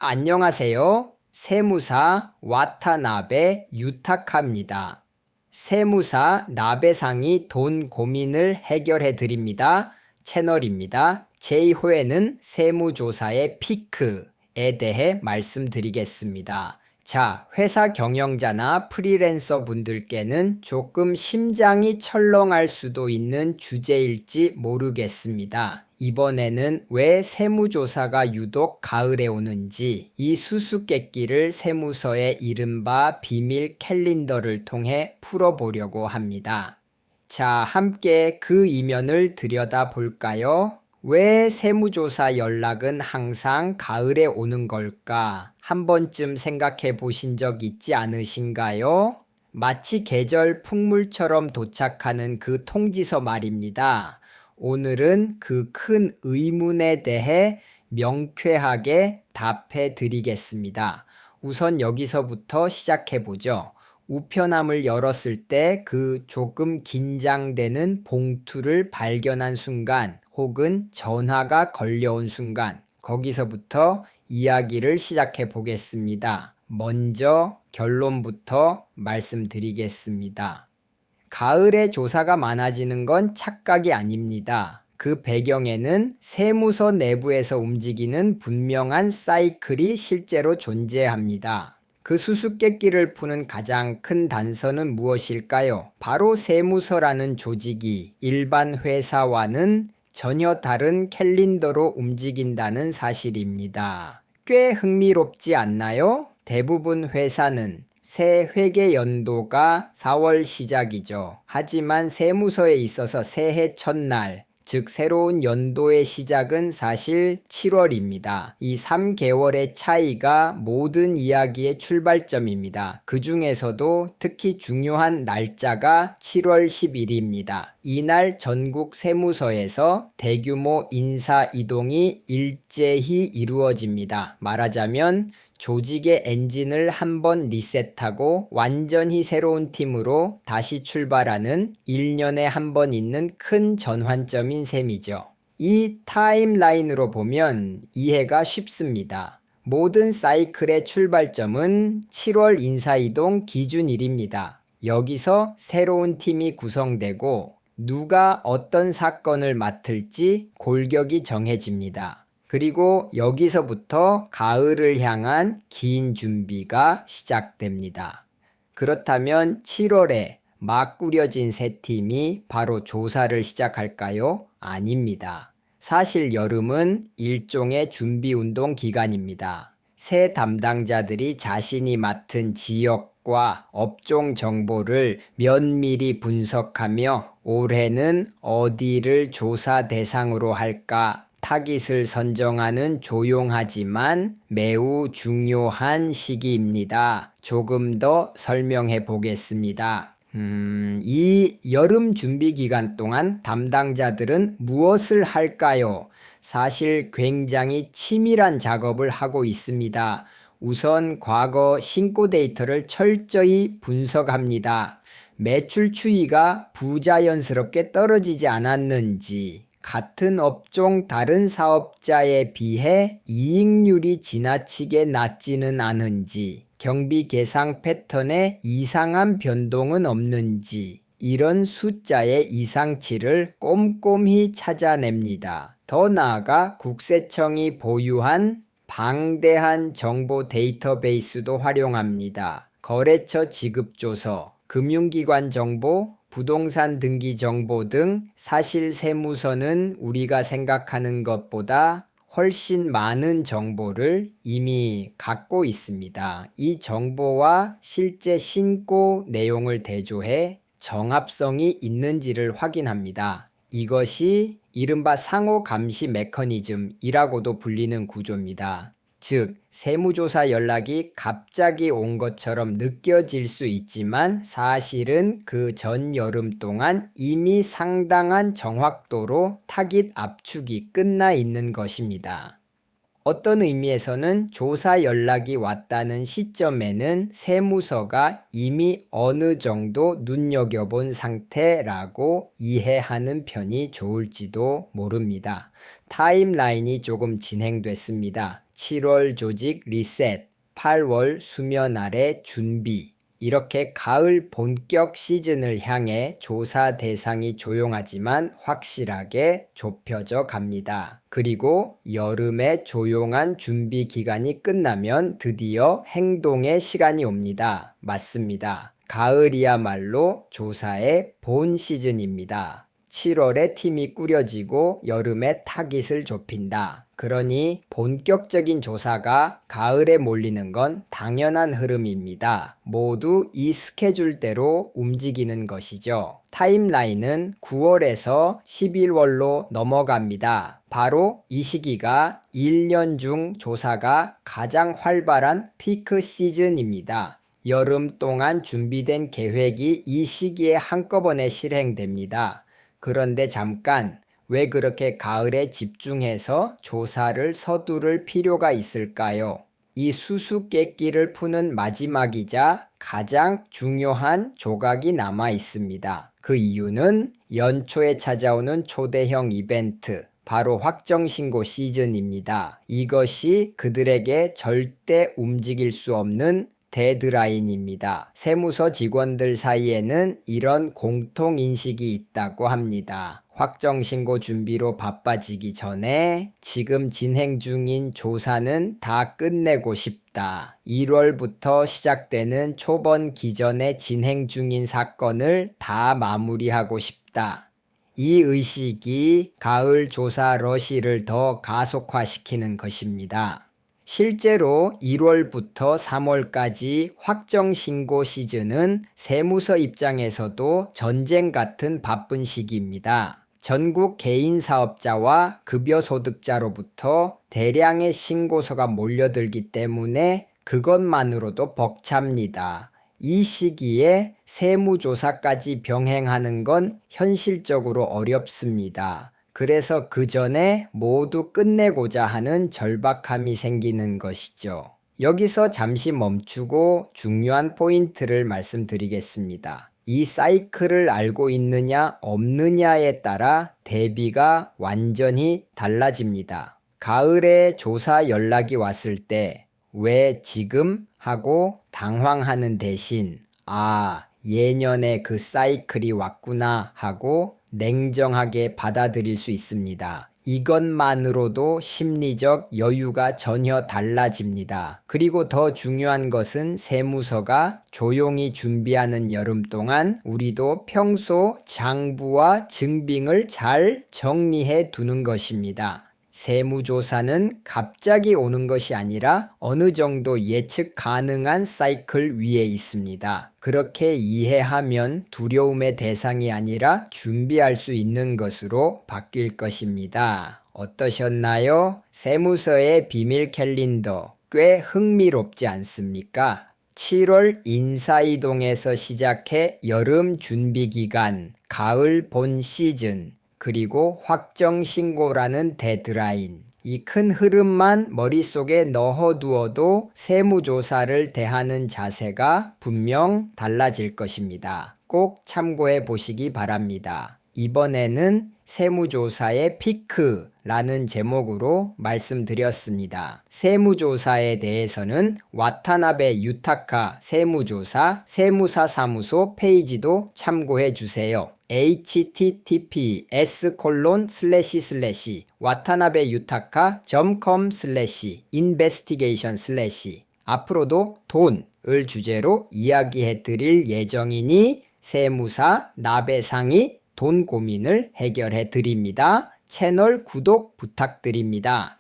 안녕하세요. 세무사 와타나베 유타카입니다. 세무사 나베상이 돈 고민을 해결해 드립니다. 채널입니다. 제2회는 세무조사의 피크에 대해 말씀드리겠습니다. 자, 회사 경영자나 프리랜서 분들께는 조금 심장이 철렁할 수도 있는 주제일지 모르겠습니다. 이번에는 왜 세무조사가 유독 가을에 오는지 이 수수께끼를 세무서의 이른바 비밀 캘린더를 통해 풀어보려고 합니다. 자, 함께 그 이면을 들여다볼까요? 왜 세무조사 연락은 항상 가을에 오는 걸까? 한 번쯤 생각해 보신 적 있지 않으신가요? 마치 계절 풍물처럼 도착하는 그 통지서 말입니다. 오늘은 그 큰 의문에 대해 명쾌하게 답해 드리겠습니다. 우선 여기서부터 시작해 보죠. 우편함을 열었을 때 그 조금 긴장되는 봉투를 발견한 순간 혹은 전화가 걸려온 순간 거기서부터 이야기를 시작해 보겠습니다. 먼저 결론부터 말씀드리겠습니다. 가을에 조사가 많아지는 건 착각이 아닙니다. 그 배경에는 세무서 내부에서 움직이는 분명한 사이클이 실제로 존재합니다. 그 수수께끼를 푸는 가장 큰 단서는 무엇일까요? 바로 세무서라는 조직이 일반 회사와는 전혀 다른 캘린더로 움직인다는 사실입니다. 꽤 흥미롭지 않나요? 대부분 회사는 새 회계 연도가 4월 시작이죠. 하지만 세무서에 있어서 새해 첫날, 즉 새로운 연도의 시작은 사실 7월입니다. 이 3개월의 차이가 모든 이야기의 출발점입니다. 그 중에서도 특히 중요한 날짜가 7월 10일입니다. 이날 전국 세무서에서 대규모 인사 이동이 일제히 이루어집니다. 말하자면 조직의 엔진을 한번 리셋하고 완전히 새로운 팀으로 다시 출발하는 1년에 한 번 있는 큰 전환점인 셈이죠. 이 타임라인으로 보면 이해가 쉽습니다. 모든 사이클의 출발점은 7월 인사이동 기준일입니다. 여기서 새로운 팀이 구성되고 누가 어떤 사건을 맡을지 골격이 정해집니다. 그리고 여기서부터 가을을 향한 긴 준비가 시작됩니다. 그렇다면 7월에 막 꾸려진 새 팀이 바로 조사를 시작할까요? 아닙니다. 사실 여름은 일종의 준비운동 기간입니다. 새 담당자들이 자신이 맡은 지역과 업종 정보를 면밀히 분석하며 올해는 어디를 조사 대상으로 할까 타깃을 선정하는 조용하지만 매우 중요한 시기입니다. 조금 더 설명해 보겠습니다. 이 여름 준비 기간 동안 담당자들은 무엇을 할까요? 사실 굉장히 치밀한 작업을 하고 있습니다. 우선 과거 신고 데이터를 철저히 분석합니다. 매출 추이가 부자연스럽게 떨어지지 않았는지, 같은 업종 다른 사업자에 비해 이익률이 지나치게 낮지는 않은지, 경비 계상 패턴에 이상한 변동은 없는지, 이런 숫자의 이상치를 꼼꼼히 찾아냅니다. 더 나아가 국세청이 보유한 방대한 정보 데이터베이스도 활용합니다. 거래처 지급조서, 금융기관 정보, 부동산 등기 정보 등 사실 세무서는 우리가 생각하는 것보다 훨씬 많은 정보를 이미 갖고 있습니다. 이 정보와 실제 신고 내용을 대조해 정합성이 있는지를 확인합니다. 이것이 이른바 상호 감시 메커니즘이라고도 불리는 구조입니다. 즉, 세무조사 연락이 갑자기 온 것처럼 느껴질 수 있지만 사실은 그 전 여름 동안 이미 상당한 정확도로 타깃 압축이 끝나 있는 것입니다. 어떤 의미에서는 조사 연락이 왔다는 시점에는 세무서가 이미 어느 정도 눈여겨본 상태라고 이해하는 편이 좋을지도 모릅니다. 타임라인이 조금 진행됐습니다. 7월 조직 리셋, 8월 수면 아래 준비. 이렇게 가을 본격 시즌을 향해 조사 대상이 조용하지만 확실하게 좁혀져 갑니다. 그리고 여름의 조용한 준비 기간이 끝나면 드디어 행동의 시간이 옵니다. 맞습니다. 가을이야말로 조사의 본 시즌입니다. 7월에 팀이 꾸려지고 여름에 타깃을 좁힌다. 그러니 본격적인 조사가 가을에 몰리는 건 당연한 흐름입니다. 모두 이 스케줄대로 움직이는 것이죠. 타임라인은 9월에서 11월로 넘어갑니다. 바로 이 시기가 1년 중 조사가 가장 활발한 피크 시즌입니다. 여름 동안 준비된 계획이 이 시기에 한꺼번에 실행됩니다. 그런데 잠깐, 왜 그렇게 가을에 집중해서 조사를 서두를 필요가 있을까요? 이 수수께끼를 푸는 마지막이자 가장 중요한 조각이 남아 있습니다. 그 이유는 연초에 찾아오는 초대형 이벤트, 바로 확정신고 시즌입니다. 이것이 그들에게 절대 움직일 수 없는 데드라인입니다. 세무서 직원들 사이에는 이런 공통인식이 있다고 합니다. 확정신고 준비로 바빠지기 전에 지금 진행 중인 조사는 다 끝내고 싶다. 1월부터 시작되는 초번 기전에 진행 중인 사건을 다 마무리하고 싶다. 이 의식이 가을 조사 러시를 더 가속화시키는 것입니다. 실제로 1월부터 3월까지 확정신고 시즌은 세무서 입장에서도 전쟁 같은 바쁜 시기입니다. 전국 개인 사업자와 급여소득자로부터 대량의 신고서가 몰려들기 때문에 그것만으로도 벅찹니다. 이 시기에 세무조사까지 병행하는 건 현실적으로 어렵습니다. 그래서 그 전에 모두 끝내고자 하는 절박함이 생기는 것이죠. 여기서 잠시 멈추고 중요한 포인트를 말씀드리겠습니다. 이 사이클을 알고 있느냐 없느냐에 따라 대비가 완전히 달라집니다. 가을에 조사 연락이 왔을 때 왜 지금? 하고 당황하는 대신 예년에 그 사이클이 왔구나 하고 냉정하게 받아들일 수 있습니다. 이것만으로도 심리적 여유가 전혀 달라집니다. 그리고 더 중요한 것은 세무서가 조용히 준비하는 여름 동안 우리도 평소 장부와 증빙을 잘 정리해 두는 것입니다. 세무조사는 갑자기 오는 것이 아니라 어느 정도 예측 가능한 사이클 위에 있습니다. 그렇게 이해하면 두려움의 대상이 아니라 준비할 수 있는 것으로 바뀔 것입니다. 어떠셨나요? 세무서의 비밀 캘린더 꽤 흥미롭지 않습니까? 7월 인사이동에서 시작해 여름 준비 기간, 가을 본 시즌, 그리고 확정신고라는 데드라인. 이 큰 흐름만 머릿속에 넣어두어도 세무조사를 대하는 자세가 분명 달라질 것입니다. 꼭 참고해 보시기 바랍니다. 이번에는 세무조사의 피크라는 제목으로 말씀드렸습니다. 세무조사에 대해서는 와타나베 유타카 세무조사 세무사 사무소 페이지도 참고해 주세요. https://watanabeYutaka.com/investigation/ 앞으로도 돈을 주제로 이야기해 드릴 예정이니 세무사 나베상이 돈 고민을 해결해 드립니다. 채널 구독 부탁드립니다.